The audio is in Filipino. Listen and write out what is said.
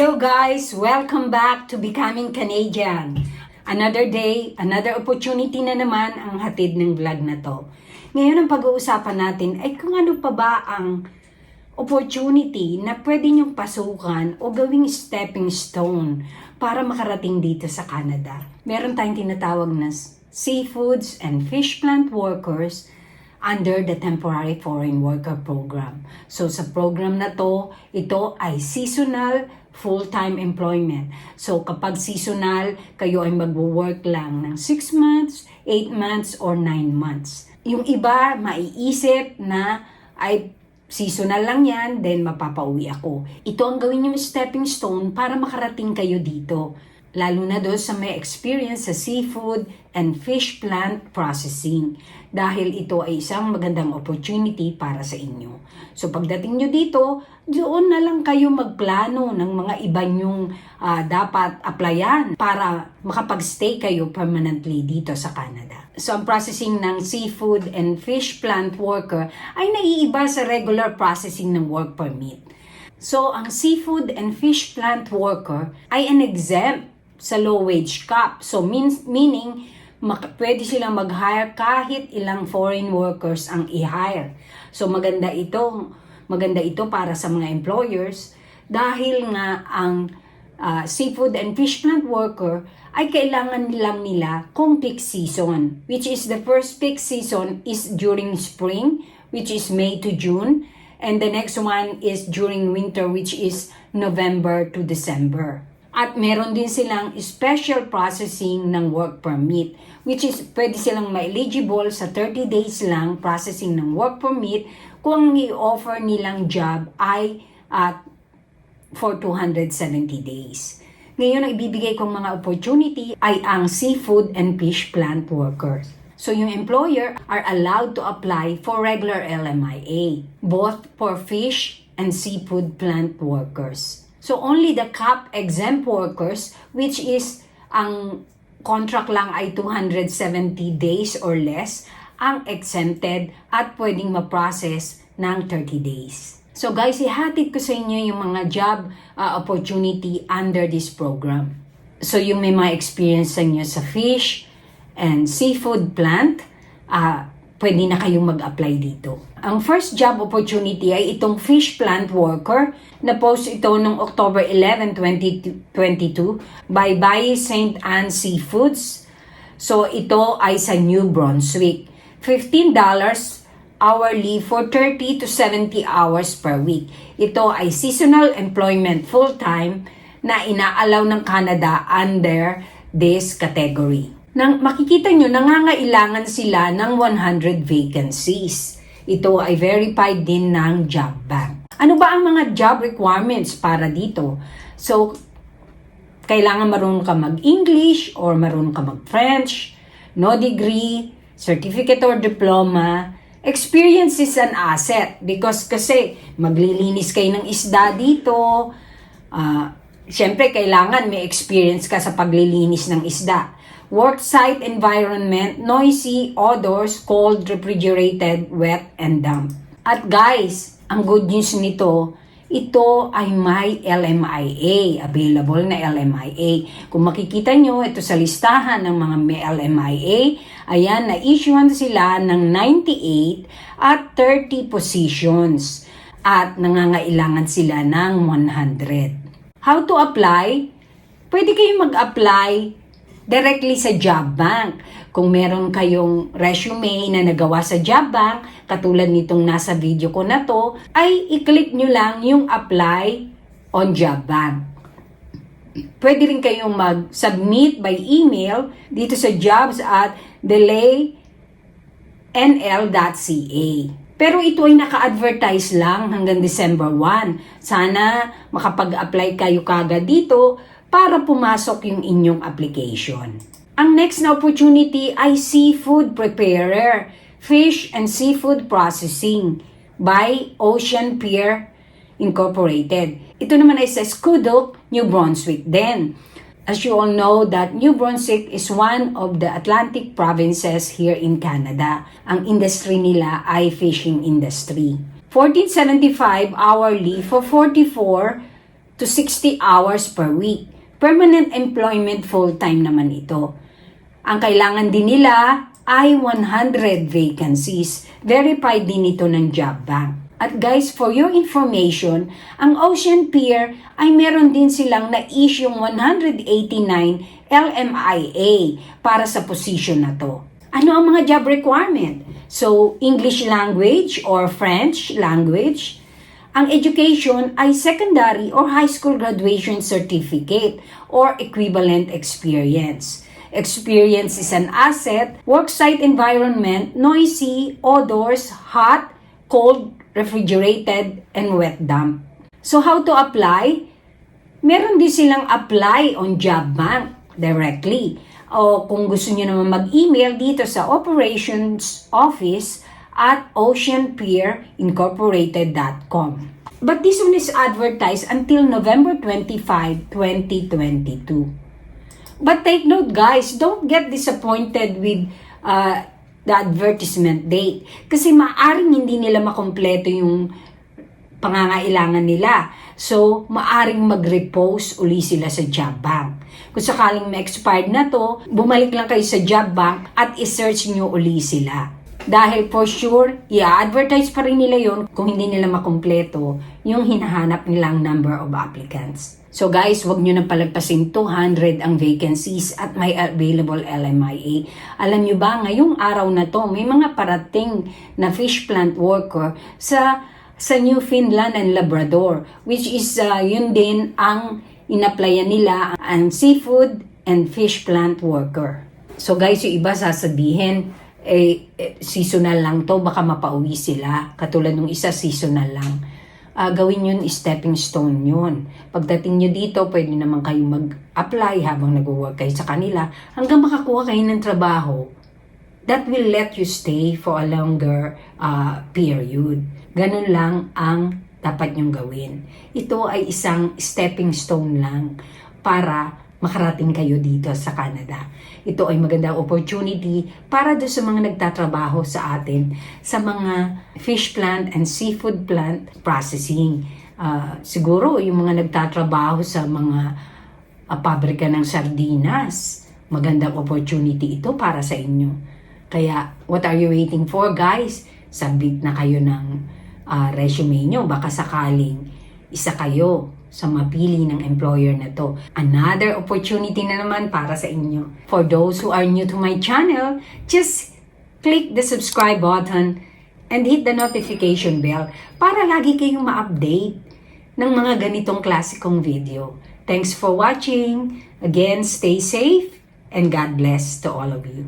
Hello guys! Welcome back to Becoming Canadian. Another day, another opportunity na naman ang hatid ng vlog na to. Ngayon ang pag-uusapan natin ay kung ano pa ba ang opportunity na pwede niyong pasukan o gawing stepping stone para makarating dito sa Canada. Meron tayong tinatawag na seafoods and fish plant workers under the Temporary Foreign Worker Program. So sa program na to, ito ay seasonal full-time employment. So kapag seasonal, kayo ay magwo-work lang ng 6 months, 8 months, or 9 months. Yung iba, maiisip na ay seasonal lang yan, then mapapauwi ako. Ito ang gawin yung stepping stone para makarating kayo dito. Lalo na doon sa may experience sa seafood and fish plant processing. Dahil ito ay isang magandang opportunity para sa inyo. So pagdating nyo dito, doon na lang kayo magplano ng mga iba nyong dapat applyan para makapag-stay kayo permanently dito sa Canada. So ang processing ng seafood and fish plant worker ay naiiba sa regular processing ng work permit. So ang seafood and fish plant worker ay an exempt sa low wage cap. So meaning pwede silang mag-hire kahit ilang foreign workers ang i-hire. So maganda ito para sa mga employers dahil nga ang seafood and fish plant worker ay kailangan lang nila kung peak season, which is the first peak season is during spring, which is May to June, and the next one is during winter, which is November to December. At meron din silang special processing ng work permit, which is pwede silang ma-eligible sa 30 days lang processing ng work permit kung ang i-offer nilang job ay for 270 days. Ngayon, ang ibibigay kong mga opportunity ay ang seafood and fish plant workers. So, yung employer are allowed to apply for regular LMIA, both for fish and seafood plant workers. So, only the CAP exempt workers, which is ang contract lang ay 270 days or less, ang exempted at pwedeng ma-process ng 30 days. So guys, ihatid ko sa inyo yung mga job opportunity under this program. So yung may mga experience sa inyo sa fish and seafood plant, pwede na kayong mag-apply dito. Ang first job opportunity ay itong fish plant worker na post ito noong October 11, 2022 by Bayi St. Anne Seafoods. So ito ay sa New Brunswick. $15 hourly for 30 to 70 hours per week. Ito ay seasonal employment full-time na inaalaw ng Canada under this category. Makikita nyo, nangangailangan sila ng 100 vacancies. Ito ay verified din ng job bank. Ano ba ang mga job requirements para dito? So, kailangan marunong ka mag-English or marunong ka mag-French, no degree, certificate or diploma. Experience is an asset because kasi maglilinis kayo ng isda dito. Siyempre, kailangan may experience ka sa paglilinis ng isda. Worksite environment, noisy, odors, cold, refrigerated, wet, and damp. At guys, ang good news nito, ito ay may LMIA, available na LMIA. Kung makikita nyo, ito sa listahan ng mga may LMIA, ayan, na-issuean sila ng 98 at 30 positions. At nangangailangan sila ng 100. How to apply? Pwede kayong mag-apply directly sa job bank. Kung meron kayong resume na nagawa sa job bank, katulad nitong nasa video ko na to, ay i-click nyo lang yung apply on job bank. Pwede rin kayong mag-submit by email dito sa jobs@delayNL.ca. Pero ito ay naka-advertise lang hanggang December 1. Sana makapag-apply kayo kagad dito para pumasok yung inyong application. Ang next na opportunity ay seafood preparer, fish and seafood processing by Ocean Pier Incorporated. Ito naman ay sa Scoudouc, New Brunswick din. As you all know that New Brunswick is one of the Atlantic provinces here in Canada. Ang industry nila ay fishing industry. $14.75 hourly for 44 to 60 hours per week. Permanent employment full-time naman ito. Ang kailangan din nila ay 100 vacancies. Verified din ito ng Job Bank. At guys, for your information, ang Ocean Pier ay meron din silang na-issue 189 LMIA para sa position na to. Ano ang mga job requirement? So, English language or French language. Ang education ay secondary or high school graduation certificate or equivalent experience. Experience is an asset. Worksite environment, noisy, odors, hot, cold, refrigerated, and wet damp. So how to apply? Meron din silang apply on Job Bank directly. O kung gusto nyo naman mag-email dito sa operations office at oceanpierincorporated.com. But this one is advertised until November 25, 2022. But take note guys, don't get disappointed with the advertisement date. Kasi maaring hindi nila makompleto yung pangangailangan nila. So, maaring mag-repost uli sila sa Job Bank. Kung sakaling ma-expired na to, bumalik lang kayo sa Job Bank at i-search nyo uli sila. Dahil for sure, i-advertise pa rin nila yon kung hindi nila makompleto yung hinahanap nilang number of applicants. So guys, wag nyo nang palagpasin 200 ang vacancies at may available LMIA. Alam nyo ba, ngayong araw na to, may mga parating na fish plant worker sa Newfoundland and Labrador, which is yun din ang inaplayan nila, ang seafood and fish plant worker. So guys, yung iba sasabihin, seasonal lang to, baka mapauwi sila. Katulad ng isa, seasonal lang. Gawin yun, stepping stone yun. Pagdating nyo dito, pwede naman kayo mag-apply habang nag-work kayo sa kanila hanggang makakuha kayo ng trabaho that will let you stay for a longer period. Ganun lang ang dapat nyong gawin. Ito ay isang stepping stone lang para makarating kayo dito sa Canada. Ito ay magandang opportunity para doon sa mga nagtatrabaho sa atin sa mga fish plant and seafood plant processing. Siguro yung mga nagtatrabaho sa mga pabrika ng sardinas, magandang opportunity ito para sa inyo. Kaya what are you waiting for guys? Submit na kayo ng resume nyo. Baka sakaling isa kayo sa mapili ng employer na to. Another opportunity na naman para sa inyo. For those who are new to my channel, just click the subscribe button and hit the notification bell para lagi kayong ma-update ng mga ganitong klasikong video. Thanks for watching. Again, stay safe and God bless to all of you.